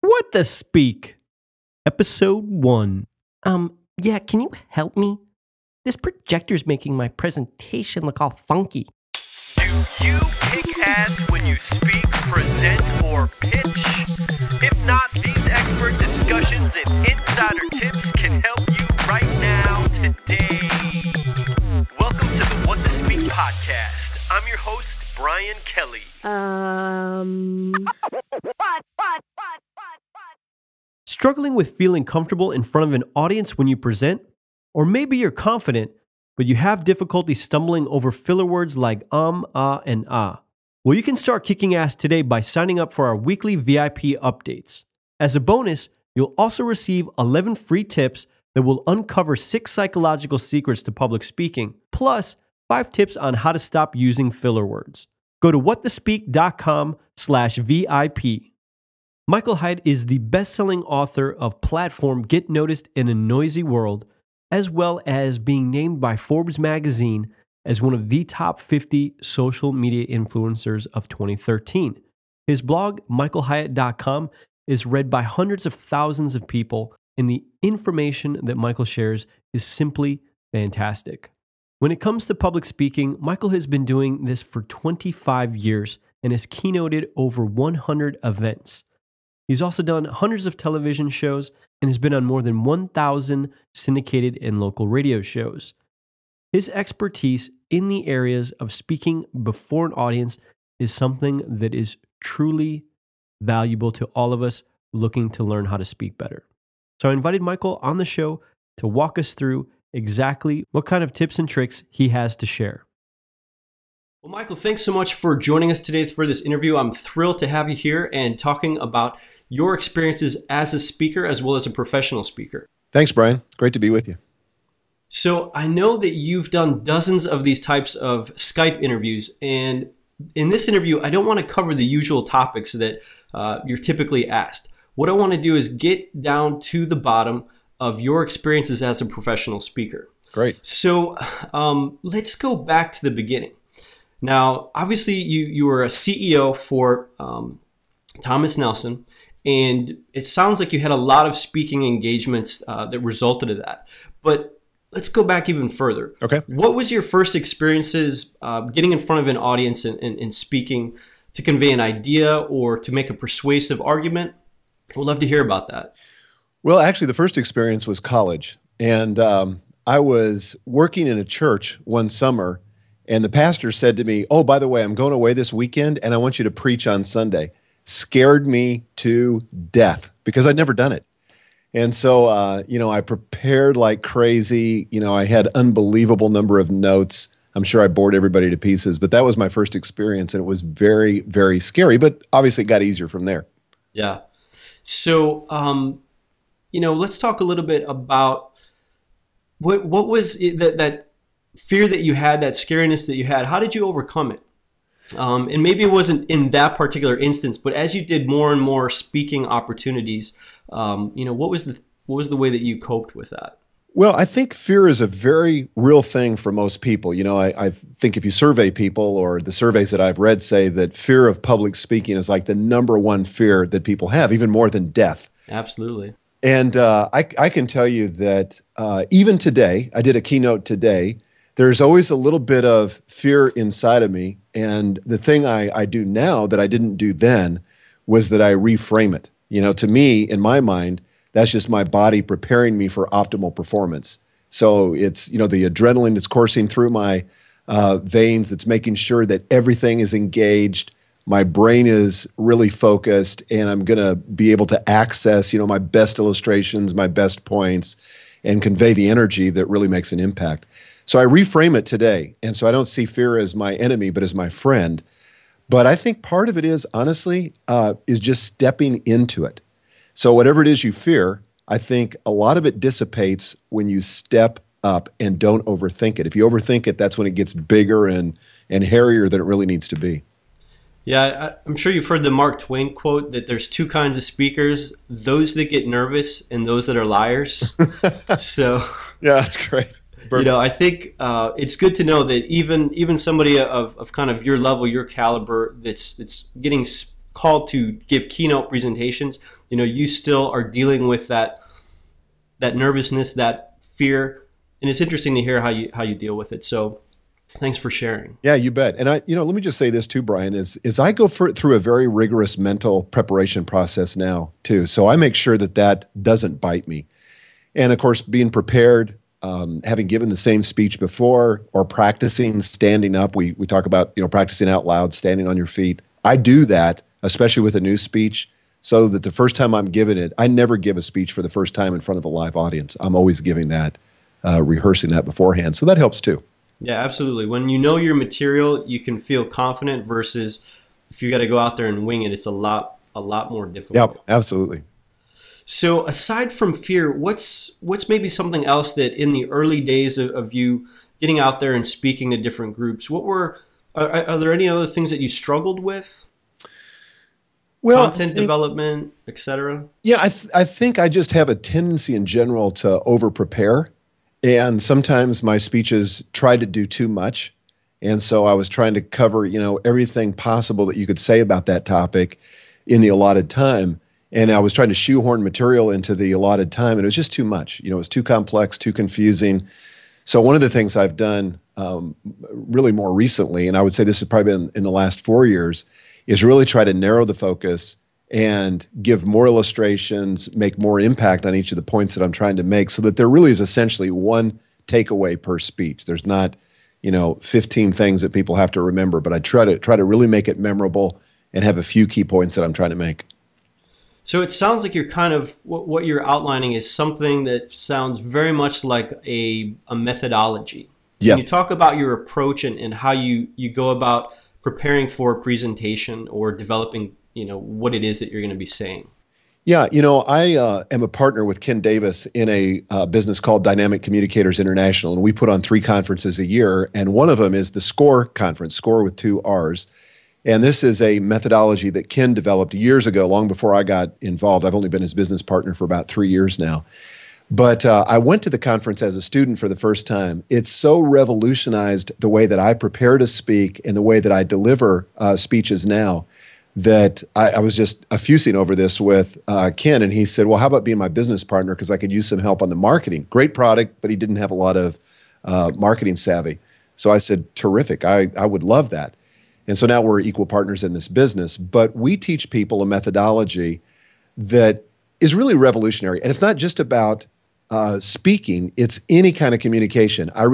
What the Speak? Episode 1. Yeah, can you help me? This projector's making my presentation look all funky. Do you kick ass when you speak, present, or pitch? If not, these expert discussions and insider tips can help you right now, today. Welcome to the What the Speak podcast. I'm your host, Brian Kelly. Struggling with feeling comfortable in front of an audience when you present? Or maybe you're confident, but you have difficulty stumbling over filler words like and ah. Well, you can start kicking ass today by signing up for our weekly VIP updates. As a bonus, you'll also receive 11 free tips that will uncover 6 psychological secrets to public speaking, plus 5 tips on how to stop using filler words. Go to whatthespeak.com/VIP. Michael Hyatt is the best-selling author of Platform Get Noticed in a Noisy World, as well as being named by Forbes magazine as one of the top 50 social media influencers of 2013. His blog, michaelhyatt.com, is read by hundreds of thousands of people, and the information that Michael shares is simply fantastic. When it comes to public speaking, Michael has been doing this for 25 years and has keynoted over 100 events. He's also done hundreds of television shows and has been on more than 1,000 syndicated and local radio shows. His expertise in the areas of speaking before an audience is something that is truly valuable to all of us looking to learn how to speak better. So I invited Michael on the show to walk us through exactly what kind of tips and tricks he has to share. Well, Michael, thanks so much for joining us today for this interview. I'm thrilled to have you here and talking about your experiences as a speaker as well as a professional speaker. Thanks, Brian. Great to be with you. So I know that you've done dozens of these types of Skype interviews. And in this interview, I don't want to cover the usual topics that you're typically asked. What I want to do is get down to the bottom of your experiences as a professional speaker. Great. So let's go back to the beginning. Now, obviously, you were a CEO for Thomas Nelson, and it sounds like you had a lot of speaking engagements that resulted in that. But let's go back even further. Okay. What was your first experiences getting in front of an audience and speaking to convey an idea or to make a persuasive argument? We'd love to hear about that. Well, actually, the first experience was college. And I was working in a church one summer, and the pastor said to me, "Oh, by the way, I'm going away this weekend, and I want you to preach on Sunday." Scared me to death because I'd never done it. And so, I prepared like crazy. I had unbelievable number of notes. I'm sure I bored everybody to pieces, but that was my first experience, and it was very, very scary, but obviously it got easier from there. Yeah. So, let's talk a little bit about what was that fear that you had, that scariness that you had. How did you overcome it? And maybe it wasn't in that particular instance, but as you did more and more speaking opportunities, what was the way that you coped with that? Well, I think fear is a very real thing for most people. I think if you survey people, or the surveys that I've read say that fear of public speaking is like the number one fear that people have, even more than death. Absolutely. And I can tell you that even today, I did a keynote today, there's always a little bit of fear inside of me. And the thing I do now that I didn't do then was that I reframe it. To me, in my mind, that's just my body preparing me for optimal performance. So it's, the adrenaline that's coursing through my veins, that's making sure that everything is engaged. My brain is really focused, and I'm going to be able to access, my best illustrations, my best points, and convey the energy that really makes an impact. So I reframe it today. And so I don't see fear as my enemy, but as my friend. But I think part of it is, honestly, is just stepping into it. So whatever it is you fear, I think a lot of it dissipates when you step up and don't overthink it. If you overthink it, that's when it gets bigger and hairier than it really needs to be. Yeah, I'm sure you've heard the Mark Twain quote that there's 2 kinds of speakers, those that get nervous and those that are liars. So yeah, that's great. I think it's good to know that even somebody of kind of your level, your caliber, that's getting called to give keynote presentations, you still are dealing with that nervousness, that fear, and it's interesting to hear how you deal with it. So thanks for sharing. Yeah, you bet. And let me just say this too, Brian, is I go through a very rigorous mental preparation process now too. So I make sure that doesn't bite me. And of course, being prepared, having given the same speech before, or practicing standing up. We talk about, practicing out loud, standing on your feet. I do that, especially with a new speech, so that the first time I'm giving it, I never give a speech for the first time in front of a live audience. I'm always giving that, rehearsing that beforehand. So that helps too. Yeah, absolutely. When you know your material, you can feel confident, versus if you got to go out there and wing it, it's a lot more difficult. Yep, absolutely. So aside from fear, what's maybe something else that in the early days of you getting out there and speaking to different groups, are there any other things that you struggled with? Well, content development, etc. Yeah, I think I just have a tendency in general to over-prepare. And sometimes my speeches try to do too much. And so I was trying to cover, everything possible that you could say about that topic in the allotted time. And I was trying to shoehorn material into the allotted time, and it was just too much. It was too complex, too confusing. So one of the things I've done really more recently, and I would say this has probably been in the last 4 years, is really try to narrow the focus and give more illustrations, make more impact on each of the points that I'm trying to make, so that there really is essentially one takeaway per speech. There's not, 15 things that people have to remember, but I try to really make it memorable and have a few key points that I'm trying to make. So it sounds like you're kind of, what you're outlining is something that sounds very much like a methodology. Yes. Can you talk about your approach and how you go about preparing for a presentation or developing, what it is that you're going to be saying? Yeah, I am a partner with Ken Davis in a business called Dynamic Communicators International, and we put on 3 conferences a year, and one of them is the SCORE conference, SCORE with 2 R's. And this is a methodology that Ken developed years ago, long before I got involved. I've only been his business partner for about 3 years now. But I went to the conference as a student for the first time. It's so revolutionized the way that I prepare to speak and the way that I deliver speeches now, that I was just effusing over this with Ken. And he said, well, how about being my business partner? Because I could use some help on the marketing. Great product, but he didn't have a lot of marketing savvy. So I said, terrific. I would love that. And so now we're equal partners in this business, but we teach people a methodology that is really revolutionary. And it's not just about speaking, it's any kind of communication. I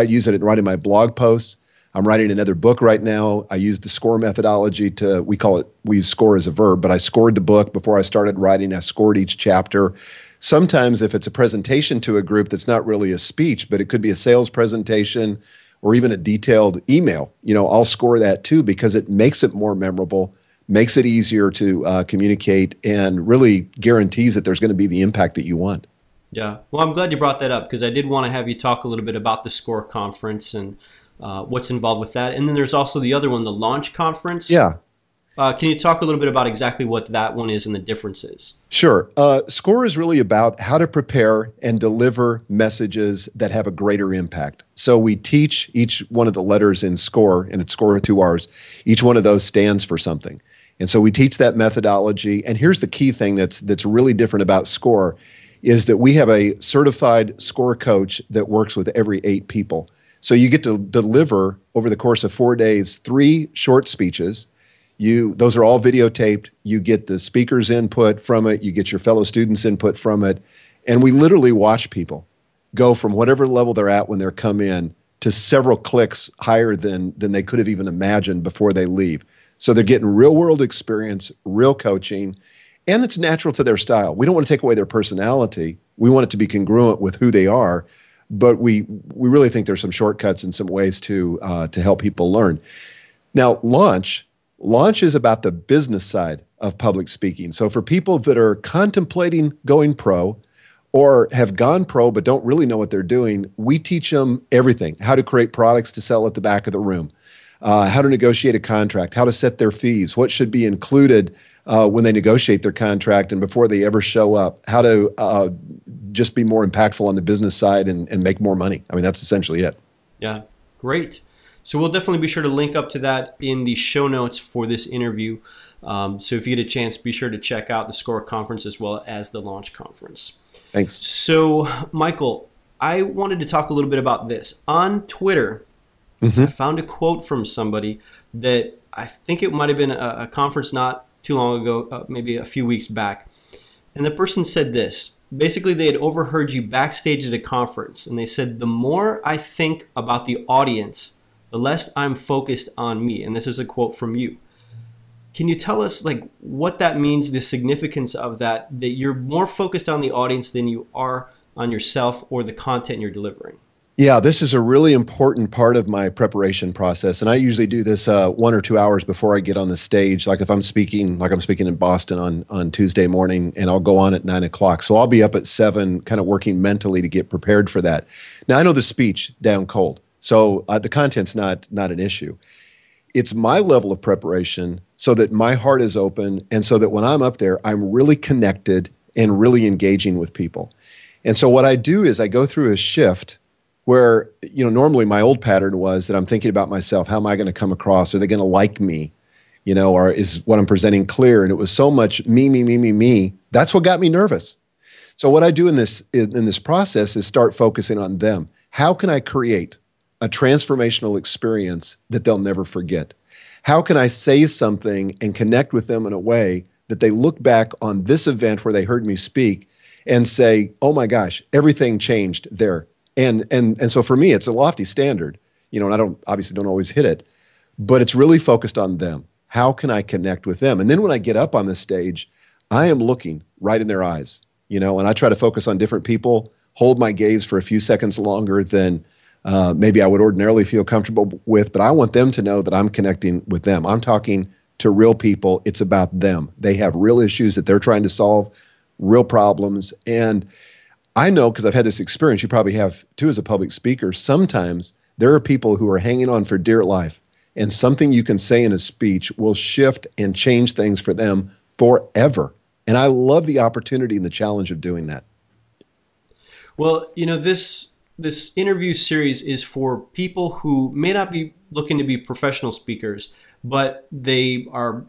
use it in writing my blog posts. I'm writing another book right now. I use the SCORE methodology we use SCORE as a verb, but I scored the book before I started writing. I scored each chapter. Sometimes if it's a presentation to a group that's not really a speech, but it could be a sales presentation, or even a detailed email, I'll score that too, because it makes it more memorable, makes it easier to communicate, and really guarantees that there's going to be the impact that you want. Yeah. Well, I'm glad you brought that up, because I did want to have you talk a little bit about the SCORE conference and what's involved with that. And then there's also the other one, the Launch Conference. Yeah. Can you talk a little bit about exactly what that one is and the differences? Sure. SCORE is really about how to prepare and deliver messages that have a greater impact. So we teach each one of the letters in SCORE, and it's SCORE with 2 R's. Each one of those stands for something. And so we teach that methodology. And here's the key thing that's really different about SCORE is that we have a certified SCORE coach that works with every 8 people. So you get to deliver over the course of 4 days 3 short speeches. Those are all videotaped. You get the speaker's input from it. You get your fellow students' input from it. And we literally watch people go from whatever level they're at when they come in to several clicks higher than they could have even imagined before they leave. So they're getting real-world experience, real coaching, and it's natural to their style. We don't want to take away their personality. We want it to be congruent with who they are, but we really think there's some shortcuts and some ways to help people learn. Now, Launch is about the business side of public speaking. So for people that are contemplating going pro or have gone pro but don't really know what they're doing, we teach them everything: how to create products to sell at the back of the room, how to negotiate a contract, how to set their fees, what should be included when they negotiate their contract and before they ever show up, how to just be more impactful on the business side and make more money. I mean, that's essentially it. Yeah, great. So we'll definitely be sure to link up to that in the show notes for this interview. So if you get a chance, be sure to check out the SCORE conference as well as the launch conference. Thanks. So, Michael, I wanted to talk a little bit about this. On Twitter, I found a quote from somebody that I think it might have been a conference not too long ago, maybe a few weeks back. And the person said this. Basically, they had overheard you backstage at a conference, and they said, the more I think about the audience, the less I'm focused on me. And this is a quote from you. Can you tell us like what that means, the significance of that you're more focused on the audience than you are on yourself or the content you're delivering? Yeah, this is a really important part of my preparation process. And I usually do this 1 or 2 hours before I get on the stage. Like if I'm speaking in Boston on Tuesday morning, and I'll go on at 9 o'clock. So I'll be up at 7, kind of working mentally to get prepared for that. Now, I know the speech down cold, so the content's not an issue. It's my level of preparation so that my heart is open, and so that when I'm up there, I'm really connected and really engaging with people. And so what I do is I go through a shift where, normally my old pattern was that I'm thinking about myself. How am I going to come across? Are they going to like me? Or is what I'm presenting clear? And it was so much me. That's what got me nervous. So what I do in this process is start focusing on them. How can I create a transformational experience that they'll never forget? How can I say something and connect with them in a way that they look back on this event where they heard me speak and say, oh my gosh, everything changed there. And so for me, it's a lofty standard, and I obviously don't always hit it, but it's really focused on them. How can I connect with them? And then when I get up on the stage, I am looking right in their eyes, and I try to focus on different people, hold my gaze for a few seconds longer than maybe I would ordinarily feel comfortable with, but I want them to know that I'm connecting with them. I'm talking to real people. It's about them. They have real issues that they're trying to solve, real problems. And I know, because I've had this experience, you probably have too as a public speaker, sometimes there are people who are hanging on for dear life, and something you can say in a speech will shift and change things for them forever. And I love the opportunity and the challenge of doing that. Well, this interview series is for people who may not be looking to be professional speakers, but they are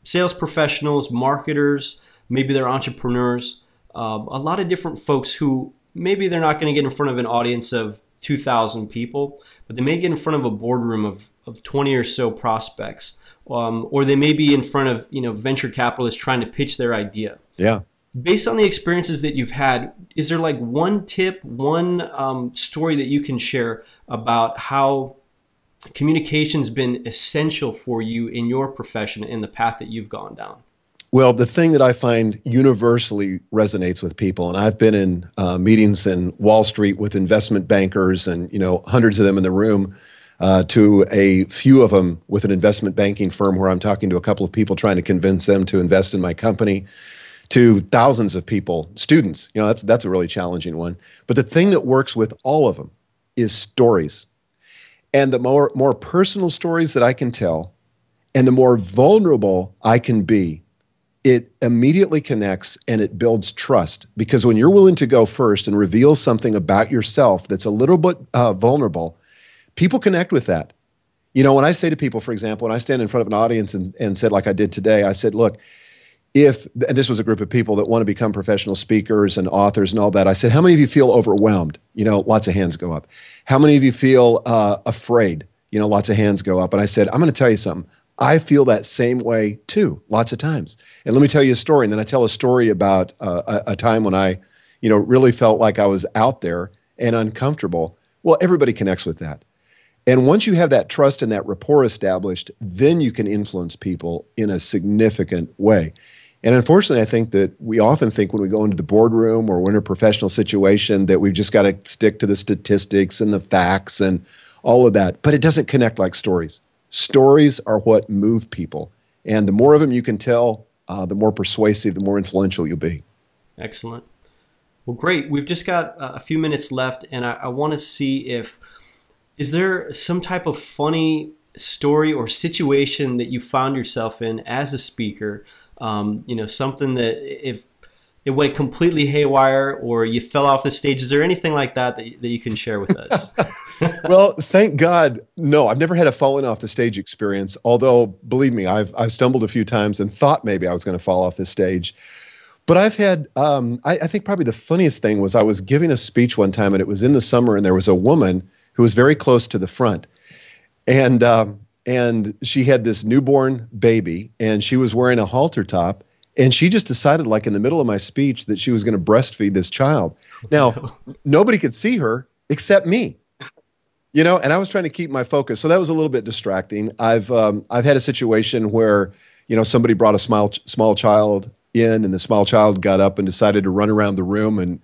sales professionals, marketers, maybe they're entrepreneurs, a lot of different folks who maybe they're not going to get in front of an audience of 2,000 people, but they may get in front of a boardroom of 20 or so prospects, or they may be in front of venture capitalists trying to pitch their idea. Yeah. Based on the experiences that you've had, is there like one tip, one story that you can share about how communication's been essential for you in your profession and the path that you've gone down? Well, the thing that I find universally resonates with people, and I've been in meetings in Wall Street with investment bankers and, hundreds of them in the room, to a few of them with an investment banking firm where I'm talking to a couple of people trying to convince them to invest in my company, to thousands of people, students. That's a really challenging one. But the thing that works with all of them is stories. And the more personal stories that I can tell and the more vulnerable I can be, it immediately connects and it builds trust. Because when you're willing to go first and reveal something about yourself that's a little bit vulnerable, people connect with that. When I say to people, for example, when I stand in front of an audience and said, like I did today, I said, look, and this was a group of people that want to become professional speakers and authors and all that, I said, how many of you feel overwhelmed? Lots of hands go up. How many of you feel afraid? Lots of hands go up. And I said, I'm going to tell you something. I feel that same way too, lots of times. And let me tell you a story. And then I tell a story about a time when I, really felt like I was out there and uncomfortable. Well, everybody connects with that. And once you have that trust and that rapport established, then you can influence people in a significant way. And unfortunately, I think that we often think when we go into the boardroom or we're in a professional situation that we've just got to stick to the statistics and the facts and all of that. But it doesn't connect like stories. Stories are what move people. And the more of them you can tell, the more persuasive, the more influential you'll be. Excellent. Well, great. We've just got a few minutes left, and I want to see is there some type of funny story or situation that you found yourself in as a speaker? Something that if it went completely haywire or you fell off the stage? Is there anything like that that you can share with us? Well, thank God, no. I've never had a falling off the stage experience. Although, believe me, I've stumbled a few times and thought maybe I was going to fall off the stage. But I've had, I think probably the funniest thing was I was giving a speech one time, and it was in the summer, and there was a woman who was very close to the front, and she had this newborn baby, and she was wearing a halter top. And she just decided, like in the middle of my speech, that she was going to breastfeed this child. Now, nobody could see her except me, you know. And I was trying to keep my focus, so that was a little bit distracting. I've had a situation where, you know, somebody brought a small child in, and the small child got up and decided to run around the room, and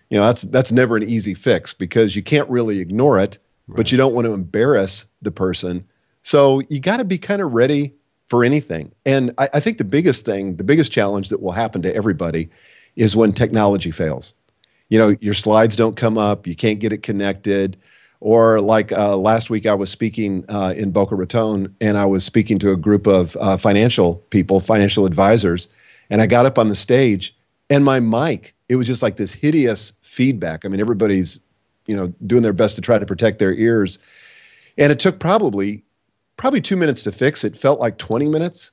you know that's never an easy fix because you can't really ignore it, but you don't want to embarrass the person. So you got to be kind of ready for anything. And I think the biggest challenge that will happen to everybody is when technology fails. You know, your slides don't come up, you can't get it connected. Or like last week I was speaking in Boca Raton, and I was speaking to a group of financial people, financial advisors, and I got up on the stage, and my mic, it was just like this hideous feedback. I mean, everybody's, you know, doing their best to try to protect their ears. And it took probably 2 minutes to fix. It felt like 20 minutes.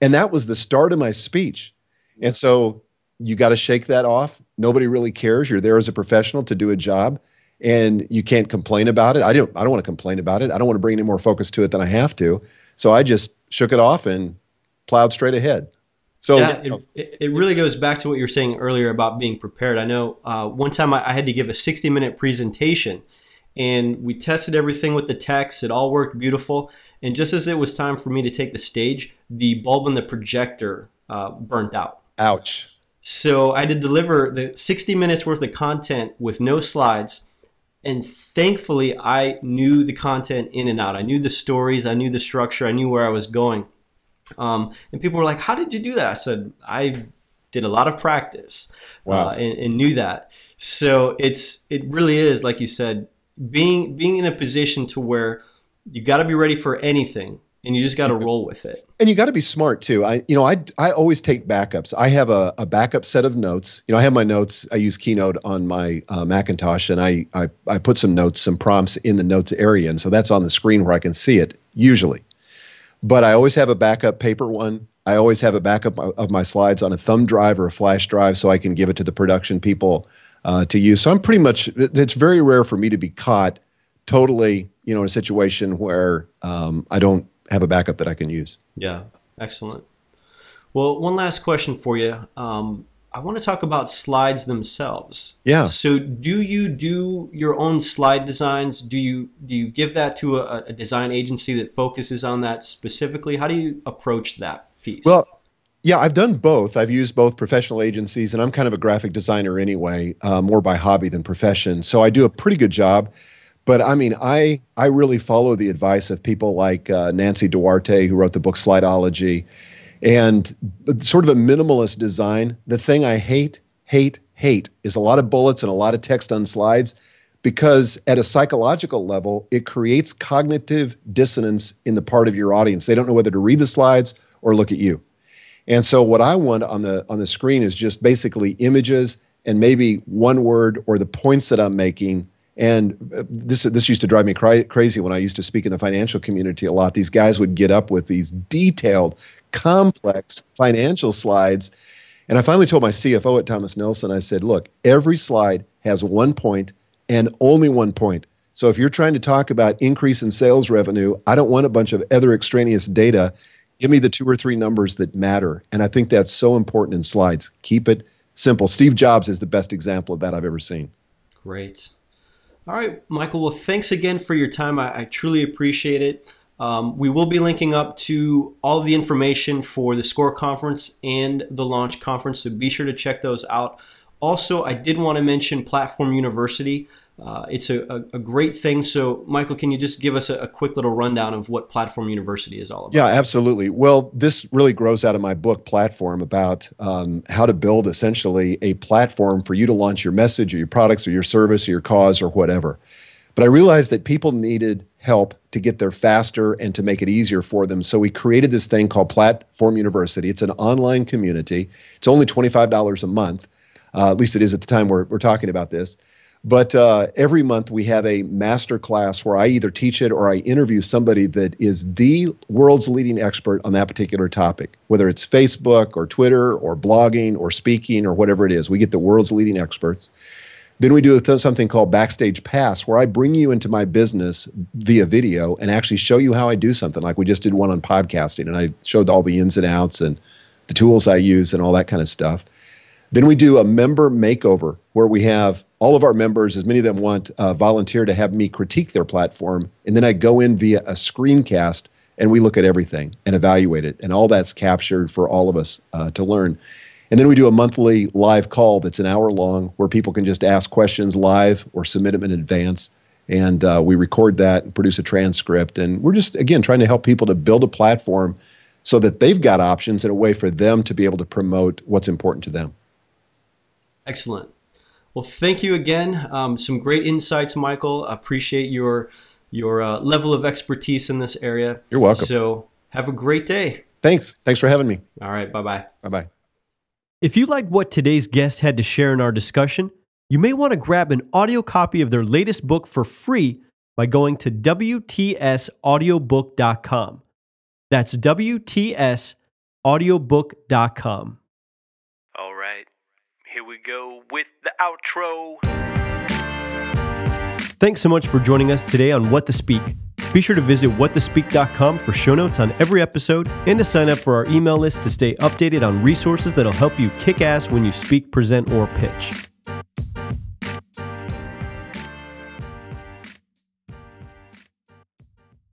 And that was the start of my speech. And so you got to shake that off. Nobody really cares. You're there as a professional to do a job, and you can't complain about it. I don't want to complain about it. I don't want to bring any more focus to it than I have to. So I just shook it off and plowed straight ahead. So yeah, it really goes back to what you were saying earlier about being prepared. I know one time I had to give a 60-minute presentation, and we tested everything with the text. It all worked beautiful. And just as it was time for me to take the stage, the bulb in the projector burnt out. Ouch. So I had to deliver the 60 minutes worth of content with no slides. And thankfully, I knew the content in and out. I knew the stories. I knew the structure. I knew where I was going. And people were like, how did you do that? I said, I did a lot of practice. Wow. And knew that. So it really is, like you said, being in a position to where you got to be ready for anything, and you just got to roll with it. And you got to be smart too. I always take backups. I have a backup set of notes. You know, I have my notes. I use Keynote on my Macintosh, and I put some notes, some prompts in the notes area, and so that's on the screen where I can see it usually. But I always have a backup paper one. I always have a backup of my slides on a thumb drive or a flash drive, so I can give it to the production people to use. So I'm pretty much. It's very rare for me to be caught totally, you know, in a situation where I don't have a backup that I can use. Yeah, excellent. Well, one last question for you. I want to talk about slides themselves. Yeah. So do you do your own slide designs? Do you give that to a design agency that focuses on that specifically? How do you approach that piece? Well, yeah, I've done both. I've used both professional agencies, and I'm kind of a graphic designer anyway, more by hobby than profession. So I do a pretty good job. But I mean, I really follow the advice of people like Nancy Duarte, who wrote the book Slideology, and sort of a minimalist design. The thing I hate is a lot of bullets and a lot of text on slides, because at a psychological level, it creates cognitive dissonance in the part of your audience. They don't know whether to read the slides or look at you. And so what I want on the screen is just basically images and maybe one word or the points that I'm making. And this used to drive me crazy when I used to speak in the financial community a lot. These guys would get up with these detailed, complex financial slides. And I finally told my CFO at Thomas Nelson, I said, look, every slide has one point and only one point. So if you're trying to talk about increase in sales revenue, I don't want a bunch of other extraneous data. Give me the 2 or 3 numbers that matter. And I think that's so important in slides. Keep it simple. Steve Jobs is the best example of that I've ever seen. Great. All right, Michael. Well, thanks again for your time. I truly appreciate it. We will be linking up to all of the information for the SCORE conference and the launch conference, so be sure to check those out. Also, I did want to mention Platform University. It's a great thing. So, Michael, can you just give us a quick little rundown of what Platform University is all about? Yeah, absolutely. Well, this really grows out of my book, Platform, about how to build essentially a platform for you to launch your message or your products or your service or your cause or whatever. But I realized that people needed help to get there faster and to make it easier for them. So we created this thing called Platform University. It's an online community. It's only $25 a month. At least it is at the time we're talking about this. But every month we have a master class where I either teach it or I interview somebody that is the world's leading expert on that particular topic, whether it's Facebook or Twitter or blogging or speaking or whatever it is. We get the world's leading experts. Then we do something called Backstage Pass, where I bring you into my business via video and actually show you how I do something. Like we just did one on podcasting, and I showed all the ins and outs and the tools I use and all that kind of stuff. Then we do a member makeover, where we have all of our members, as many of them want, volunteer to have me critique their platform. And then I go in via a screencast, and we look at everything and evaluate it. And all that's captured for all of us to learn. And then we do a monthly live call that's an hour long, where people can just ask questions live or submit them in advance. And we record that and produce a transcript. And we're just, again, trying to help people to build a platform so that they've got options and a way for them to be able to promote what's important to them. Excellent. Well, thank you again. Some great insights, Michael. I appreciate your level of expertise in this area. You're welcome. So have a great day. Thanks for having me. All right. Bye-bye. Bye-bye. If you liked what today's guest had to share in our discussion, you may want to grab an audio copy of their latest book for free by going to WTSaudiobook.com. That's WTSaudiobook.com. All right, here we go with the outro. Thanks so much for joining us today on What to Speak. Be sure to visit whattospeak.com for show notes on every episode and to sign up for our email list to stay updated on resources that'll help you kick ass when you speak, present, or pitch.